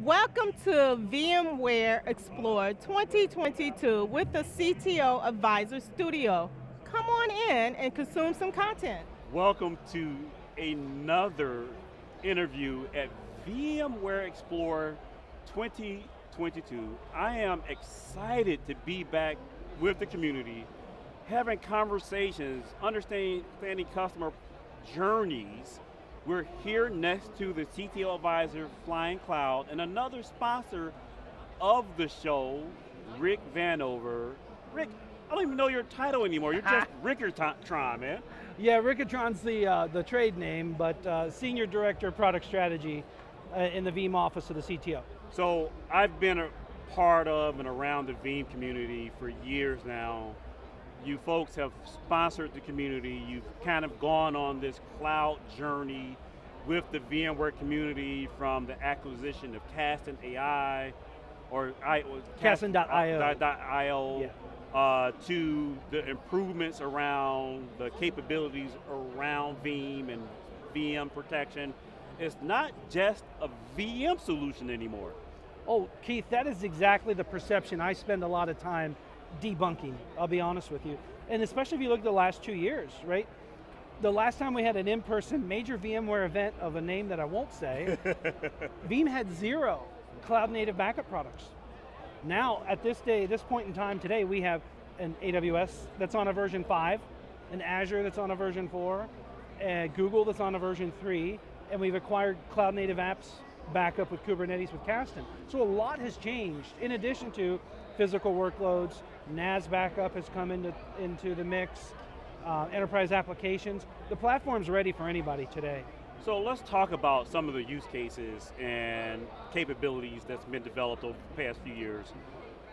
Welcome to VMware Explore 2022 with the CTO Advisor Studio. Come on in and consume some content. Welcome to another interview at VMware Explore 2022. I am excited to be back with the community, having conversations, understanding customer journeys. We're here next to the CTO Advisor Flying Cloud and another sponsor of the show, Rick Vanover. Rick, I don't even know your title anymore. You're just Rickertron, man. Yeah, Rickatron's the trade name, but Senior Director of Product Strategy in the Veeam office of the CTO. So I've been a part of and around the Veeam community for years now. You folks have sponsored the community. You've kind of gone on this cloud journey with the VMware community from the acquisition of Kasten AI or Kasten.io. To the improvements around the capabilities around Veeam and VM protection. It's not just a VM solution anymore. Oh, Keith, that is exactly the perception I spend a lot of time debunking, I'll be honest with you. And especially if you look at the last 2 years, right? The last time we had an in-person major VMware event of a name that I won't say, Veeam had 0 cloud-native backup products. Now, at this point in time today, we have an AWS that's on a version 5, an Azure that's on a version 4, a Google that's on a version 3, and we've acquired cloud-native apps backup with Kubernetes with Kasten. So a lot has changed, in addition to physical workloads. NAS backup has come into the mix, enterprise applications. The platform's ready for anybody today. So let's talk about some of the use cases and capabilities that's been developed over the past few years.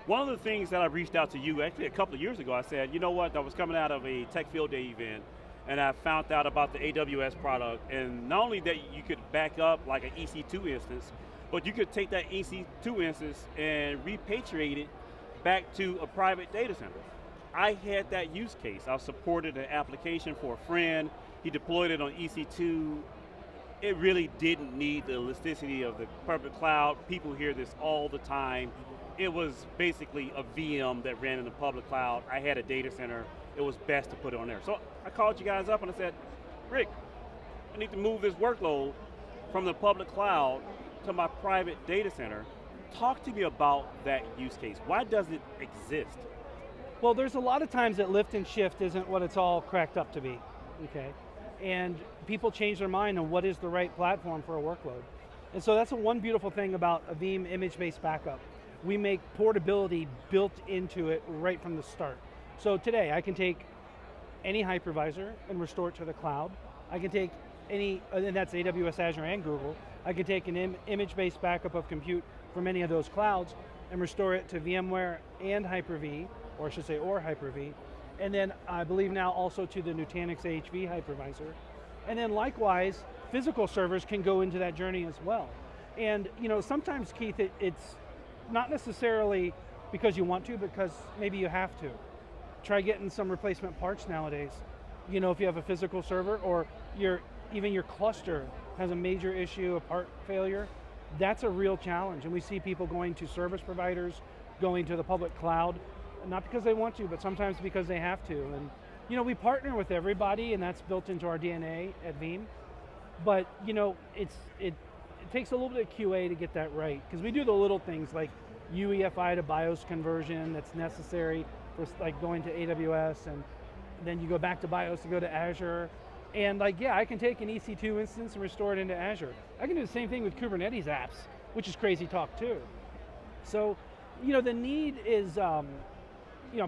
One of the things that I reached out to you, actually a couple of years ago, I said, you know what, I was coming out of a Tech Field Day event, and I found out about the AWS product, and not only that you could back up like an EC2 instance, but you could take that EC2 instance and repatriate it back to a private data center. I had that use case. I supported an application for a friend. He deployed it on EC2. It really didn't need the elasticity of the public cloud. People hear this all the time. It was basically a VM that ran in the public cloud. I had a data center. It was best to put it on there. So I called you guys up and I said, Rick, I need to move this workload from the public cloud to my private data center. Talk to me about that use case. Why does it exist? Well, there's a lot of times that lift and shift isn't what it's all cracked up to be, okay? And people change their mind on what is the right platform for a workload. And so that's one beautiful thing about a Veeam image-based backup. We make portability built into it right from the start. So today, I can take any hypervisor and restore it to the cloud. I can take any, and that's AWS, Azure, and Google. I can take an image-based backup of compute from any of those clouds and restore it to VMware and Hyper-V, or I should say, or Hyper-V. And then I believe now also to the Nutanix AHV hypervisor. And then likewise, physical servers can go into that journey as well. And sometimes, Keith, it's not necessarily because you want to, because maybe you have to. Try getting some replacement parts nowadays. If you have a physical server or even your cluster has a major issue, a part failure, that's a real challenge. And we see people going to service providers, going to the public cloud, not because they want to, but sometimes because they have to. And we partner with everybody, and that's built into our DNA at Veeam. But it takes a little bit of QA to get that right, because we do the little things like UEFI to BIOS conversion that's necessary for like going to AWS, and then you go back to BIOS to go to Azure. And I can take an EC2 instance and restore it into Azure. I can do the same thing with Kubernetes apps, which is crazy talk too. So, the need is,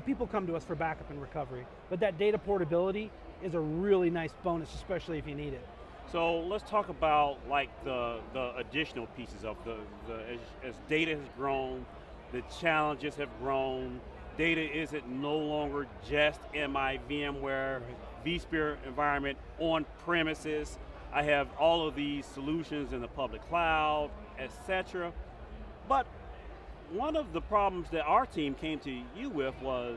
people come to us for backup and recovery, but that data portability is a really nice bonus, especially if you need it. So let's talk about like the additional pieces of as data has grown, the challenges have grown. Data isn't no longer just in my VMware vSphere environment on premises. I have all of these solutions in the public cloud, etc. But one of the problems that our team came to you with was,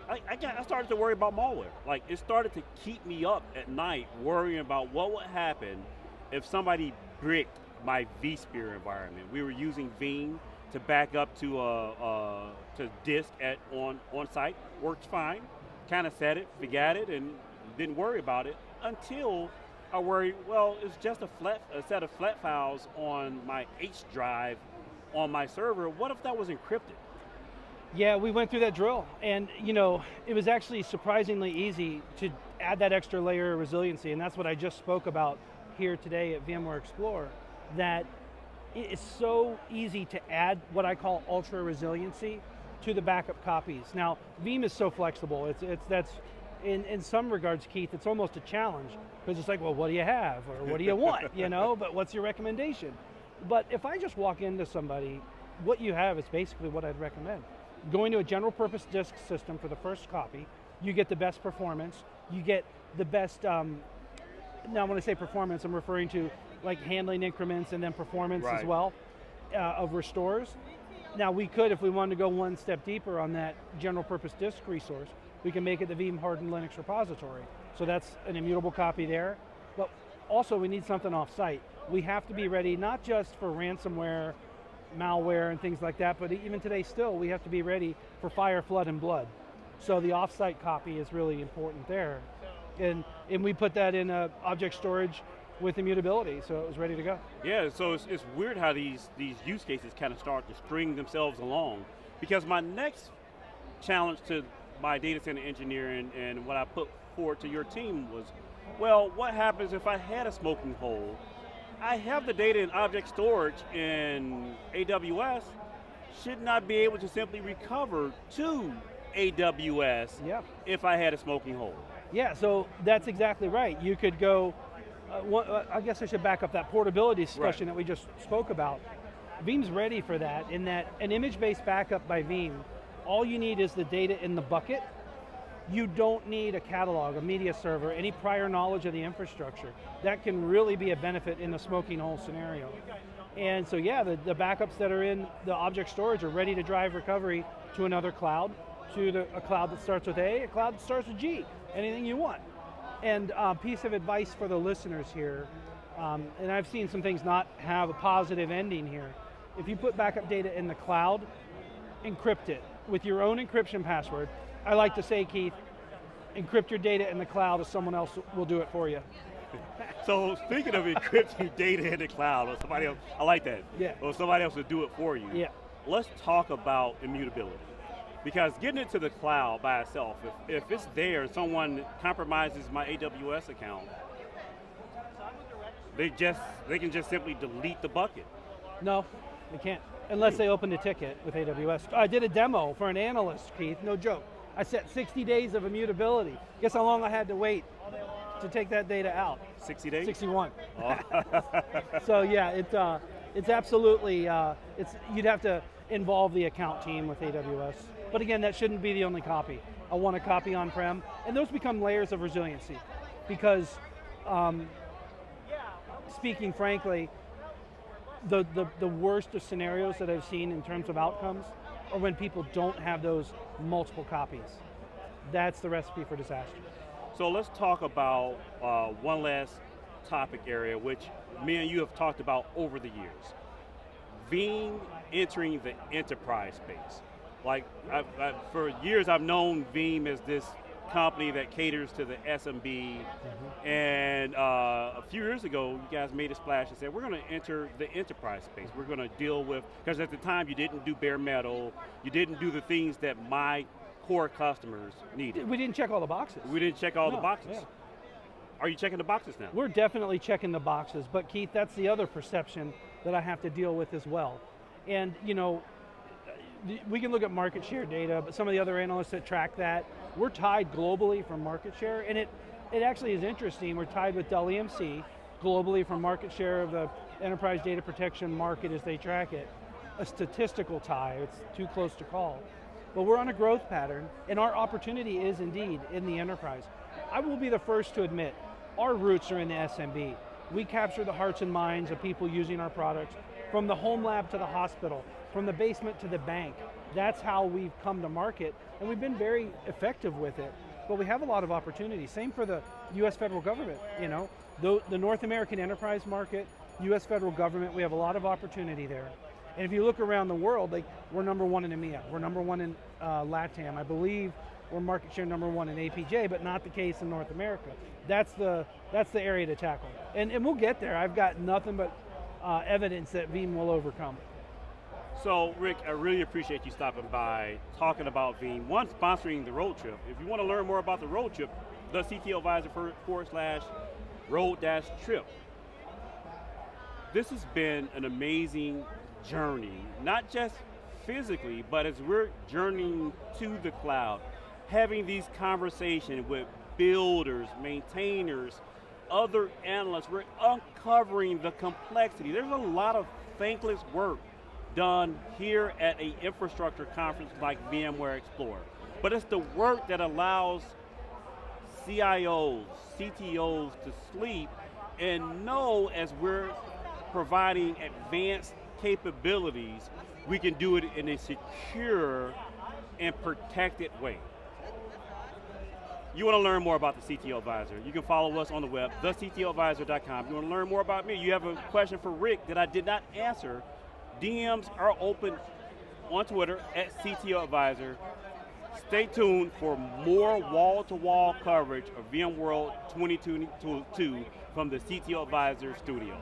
I started to worry about malware. Like, it started to keep me up at night worrying about what would happen if somebody bricked my vSphere environment. We were using Veeam to back up to disk on site. Worked fine. Kind of set it, forgot it, and didn't worry about it until I worried, well, it's just a set of flat files on my H drive on my server. What if that was encrypted? Yeah, we went through that drill, and it was actually surprisingly easy to add that extra layer of resiliency, and that's what I just spoke about here today at VMware Explore, that it's so easy to add what I call ultra resiliency to the backup copies. Now, Veeam is so flexible, that's in some regards, Keith, it's almost a challenge, because it's like, well, what do you have, or what do you want, but what's your recommendation? But if I just walk into somebody, what you have is basically what I'd recommend. Going to a general purpose disk system for the first copy, you get the best performance, you get the best, now when I say performance, I'm referring to like handling increments and then performance as well of restores. Now we could, if we wanted to go one step deeper on that general purpose disk resource, we can make it the Veeam hardened Linux repository. So that's an immutable copy there, but also we need something off-site. We have to be ready not just for ransomware, malware and things like that, but even today still, we have to be ready for fire, flood, and blood. So the off-site copy is really important there. And we put that in object storage with immutability, so it was ready to go. Yeah, so it's weird how these use cases kind of start to string themselves along, because my next challenge to my data center engineer and what I put forward to your team was, well, what happens if I had a smoking hole? I have the data in object storage in AWS, should not be able to simply recover to AWS if I had a smoking hole. Yeah, so that's exactly right. You could go, I guess I should back up that portability discussion that we just spoke about. Veeam's ready for that, in that an image-based backup by Veeam, all you need is the data in the bucket. You don't need a catalog, a media server, any prior knowledge of the infrastructure. That can really be a benefit in the smoking hole scenario. And so yeah, the backups that are in the object storage are ready to drive recovery to another cloud, to a cloud that starts with A cloud that starts with G, anything you want. And a piece of advice for the listeners here, and I've seen some things not have a positive ending here. If you put backup data in the cloud, encrypt it with your own encryption password. I like to say, Keith, encrypt your data in the cloud, or someone else will do it for you. So speaking of encrypting data in the cloud, or somebody else, I like that. Yeah. Or somebody else will do it for you. Yeah. Let's talk about immutability. Because getting it to the cloud by itself, if it's there and someone compromises my AWS account, they can just simply delete the bucket. No, they can't, unless they open a ticket with AWS. I did a demo for an analyst, Keith, no joke. I set 60 days of immutability. Guess how long I had to wait to take that data out? 60 days? 61. Oh. So yeah, it's absolutely, you'd have to involve the account team with AWS. But again, that shouldn't be the only copy. I want a copy on-prem, and those become layers of resiliency. Because, speaking frankly, the worst of scenarios that I've seen in terms of outcomes are when people don't have those multiple copies. That's the recipe for disaster. So let's talk about one last topic area, which me and you have talked about over the years. Veeam entering the enterprise space. Like, for years I've known Veeam as this company that caters to the SMB, and a few years ago, you guys made a splash and said, we're going to enter the enterprise space. We're going to deal with, because at the time you didn't do bare metal, you didn't do the things that my core customers needed. We didn't check all the boxes. We didn't check all the boxes. Yeah. Are you checking the boxes now? We're definitely checking the boxes, but Keith, that's the other perception that I have to deal with as well. And we can look at market share data, but some of the other analysts that track that, we're tied globally for market share, and it actually is interesting. We're tied with Dell EMC globally for market share of the enterprise data protection market as they track it. A statistical tie, it's too close to call. But we're on a growth pattern, and our opportunity is indeed in the enterprise. I will be the first to admit, our roots are in the SMB. We capture the hearts and minds of people using our products, from the home lab to the hospital, from the basement to the bank. That's how we've come to market, and we've been very effective with it. But we have a lot of opportunity. Same for the US federal government. The North American enterprise market US federal government, we have a lot of opportunity there. And if you look around the world, like we're #1 in EMEA, we're #1 in LATAM. I believe we're market share #1 in APJ, but not the case in North America. That's the area to tackle. And we'll get there. I've got nothing but evidence that Veeam will overcome. So Rick, I really appreciate you stopping by, talking about Veeam. One, sponsoring the road trip. If you want to learn more about the road trip, the CTO Advisor /road-trip. This has been an amazing journey, not just physically, but as we're journeying to the cloud, having these conversations with builders, maintainers, other analysts, we're uncovering the complexity. There's a lot of thankless work done here at an infrastructure conference like VMware Explore. But it's the work that allows CIOs, CTOs to sleep and know as we're providing advanced capabilities, we can do it in a secure and protected way. You want to learn more about the CTO Advisor, you can follow us on the web, thectoadvisor.com. You want to learn more about me, you have a question for Rick that I did not answer, DMs are open on Twitter at CTO Advisor. Stay tuned for more wall-to-wall coverage of VMworld 2022 from the CTO Advisor Studio.